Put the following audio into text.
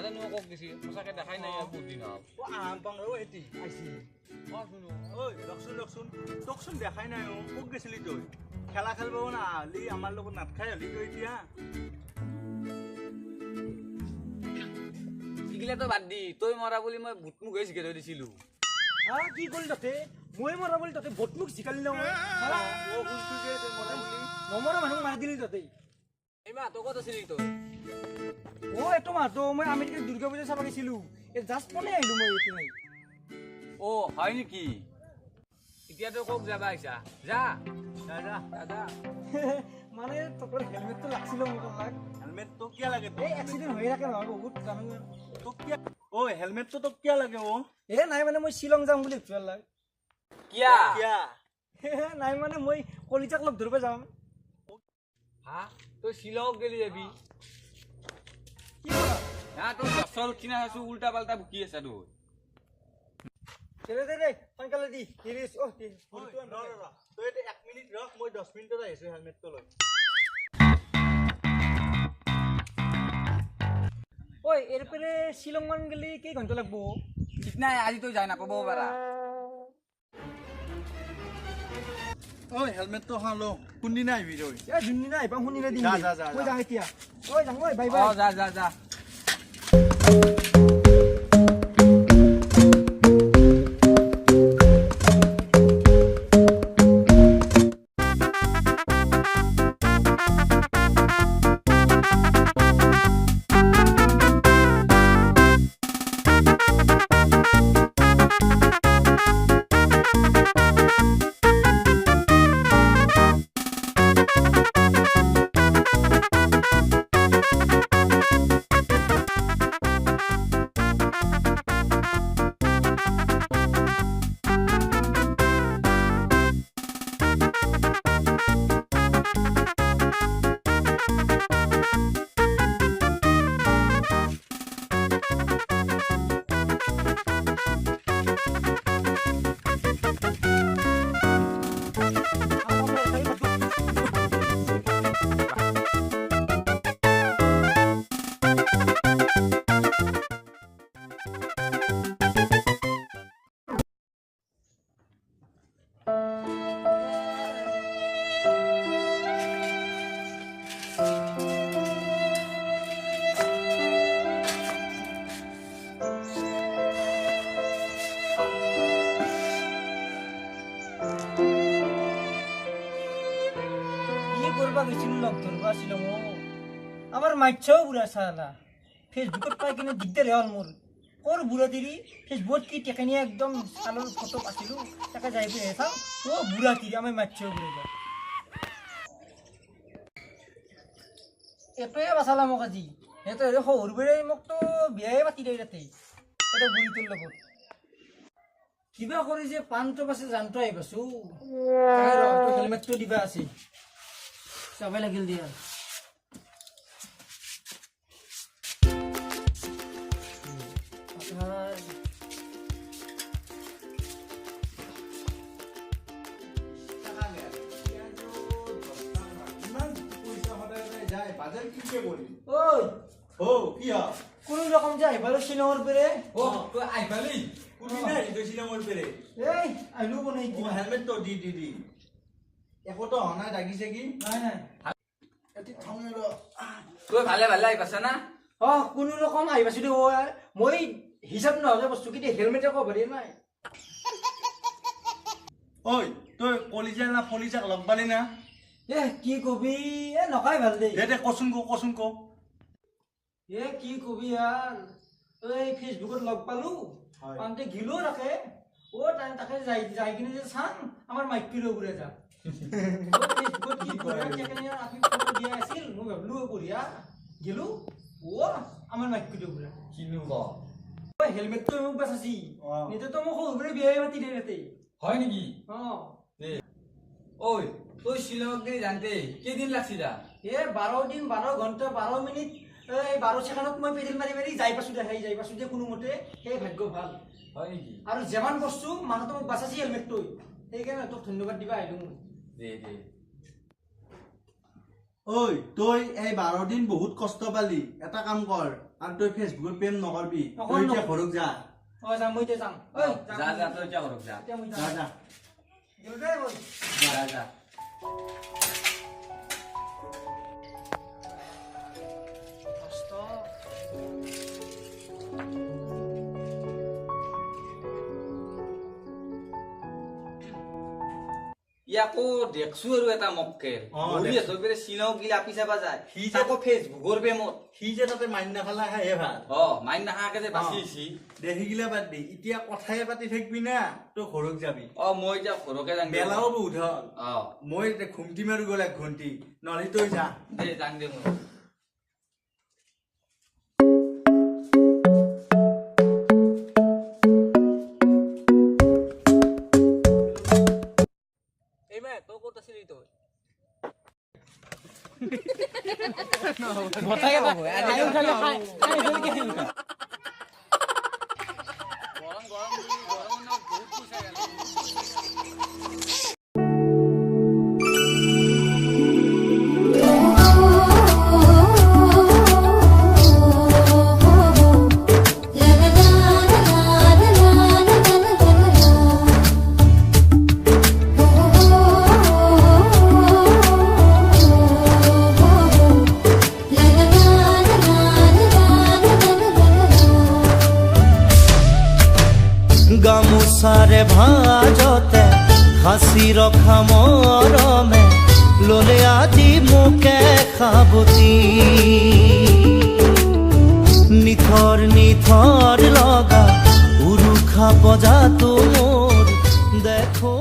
নাজানো কক গেছি সঁচাকে দেখাই নাই বহুত দিন হ'ল ও আম পাং ও এটি আইছি শুনো ঐ তোকচোন দেখাই নাই ও কক গেছিলি তই খেলা খেলব না আলি আমাৰ লগত নাট খাই হলি তই এতিয়া ইগিলাতো বাদ দি তই মৰা বুলি মই বুটমুখ হৈ জিকে থৈ দিছিলো কি কৰিল তাতে মই মৰা বুলি তাতে ভোটমুখ জিকালি ন ও শুনছো যে তই মৰা বুলি নমৰা মানুহ মাৰি দিলি তাতে এই মাতো ক'ত আছিলি তই এইটো মাহতো মই আমেৰিকাত দুৰ্গা পূজা চাব গৈছিলো জাষ্ট পনে আহিলো মই এইটো নাই অ হয় নেকি এতিয়াতো কক যাবা আহিছা যা দাদা দাদা মানে তোৰ হেলমেটটো লাগছিল মোক তোমাক হেলমেট তো কিয় লাগে এই এক্সিডেণ্ট হৈ থাকে নহয় বহুত জানো তোক কিয় ও হেলমেটটো তোক কিয় লাগে ও নাই মানে মই শ্বিলং যাম বুলি ভাবিছো লাগ কিয়া কিয়া নাই মানে মই কলিজাক লগ ধৰিব যাম হা তই শ্বিলং গেলি যাবি কি কৰা হা তোৰ গছৰ উঠি না আছো উল্টা পাল্টা বুকি আছা তোৰ দে সোনকালে দি তিৰিছ তই এটা 1 মিনিট ৰখ মই 10 মিনিটত আহিছো হেলমেটটো লৈ এরপরে শিলং মান গেলে কি ঘন্টা লাগবো ঠিক নাই আজি তই যাই নাপাবও পাৰা ঐ হেলমেটটো হালো কোনদিনা আহিবি তই যোনদিনা আহিবা শুনিলে দিম যা মই যাওঁ এতিয়া যাম বাই অ যা যা যা আমার মাইছাও বুড়া সালা ফেসবুকত পাই কিনে দিগদার হল মোর কোর বুড়া তিরি ফেসবুকত কি টেকানিয়া একদম সালোর ফটো পাছিলো তাকে যাই পেয়ে চাও ও বুড়া তিরি আমার মাইছাও বুড়া যা এটোৱে বাচালা মোক আজি সিহঁতে সৰু বেৰে মোক তো বিয়াই পাতি দেই তাতে এটা বুঢ়ীটোৰ লগত কিবা কৰি যে পানটো বাছে জানটো আহিবাছো হেলমেটটো দিবা আছে চাবাই লাগিল দিয়া কোন রকম যে আহিবালো শিলঙৰ পেৰে ও তুই আইবালি কোনদিনা আহিছো শ্বিলঙৰ পেৰে এই আহিলো বনাই ও হেলমেটটো দি একোতো হোৱা নাই দাগিছে কি নাই নাই এটি থঙে তুই ভালে ভালে আই পাছা না কোনো রকম আহিবাছো দে মই হিচাপ নহলে বস্তু কি হেলমেট আকৌ ভৰি নাই ঐ তই কলিজা না ফলিজাক লগ পালি না কি কবি নকাই ভাল দেই দে কচোন ক কি কবি আর এই ফেসবুকত লগ পালো পান্তে গিলো রাখে তাকে যাই কিনে যে চান আমার মাইকিলো ঘুরে যা ফেসবুকত কি করে আপনি ফটো দিয়া আছিল মই ভাবলো বঢ়িয়া গেলো আমার মাইকিলো ঘুরে কিনু ক হেলমেটটো মোক বাচাছি নিতে তো মোক সৰুৰে বিয়াই মাতি দে তাতে হয় নেকি ওই তুই শ্বিলং গেলি জানতে কেদিন লাগছিল 12 দিন 12 ঘন্টা 12 মিনিট এই 12 সেকেন্ডত মই পেডেল মারি মারি যাই পাছু যে কোনো মতে সেই ভাগ্য ভাল হয় নেকি আৰু যেমান বস্তু মানুহটো মোক বাচাছি হেলমেটটো সেইকাৰণে তোক ধন্যবাদ দিবা আহিলো দে ঐ তই এই 12 দিন বহুত কষ্ট পালি এটা কাম কৰ আৰু তই ফেচবুকত প্ৰেম নকৰবি নকৰো, তই এতিয়া নকৰো। ঘৰত যা অ যাম মই এতিয়া যাম ঐ যা যা তই এতিয়া ঘৰত যা এতিয়া মই যা যাম যা গেলো দেই মই যা যা কষ্ট ইয়াকো দেখছো আৰু এটা মক্কেল অ, বহি দেখছো। আছো চিনাও গিলা আপি চাবা যায় সি সি যে- আকৌ ফেচবুকৰ প্ৰেমত সি যে তাতে মান্য খালা খাইহে ভাল মাইন নাখাকে যে বাচি আহিছি দেখি গিলা বাদ দি এতিয়া কথাই পাতি থাকিবি না তই ঘৰত যাবি মই এতিয়া ঘৰকে যাং দে। বেলাও বহুত হ'ল অ মই এতিয়া ঘুমটি মাৰি গ'ল 1 ঘণ্টি নহ'লে তই যা দে যাং দে মই এইবাৰ তই ক'ত আছিলি তই গৰম গৰম গৰমৰ দিনত বহুত পইচা গেল গামোচাৰে ভাজতে হাসি ৰখা মৰমে ললে আজি মোকে খাবতি নিথৰ নিথৰ লগা উৰুখা বজাতো মোৰ দেখো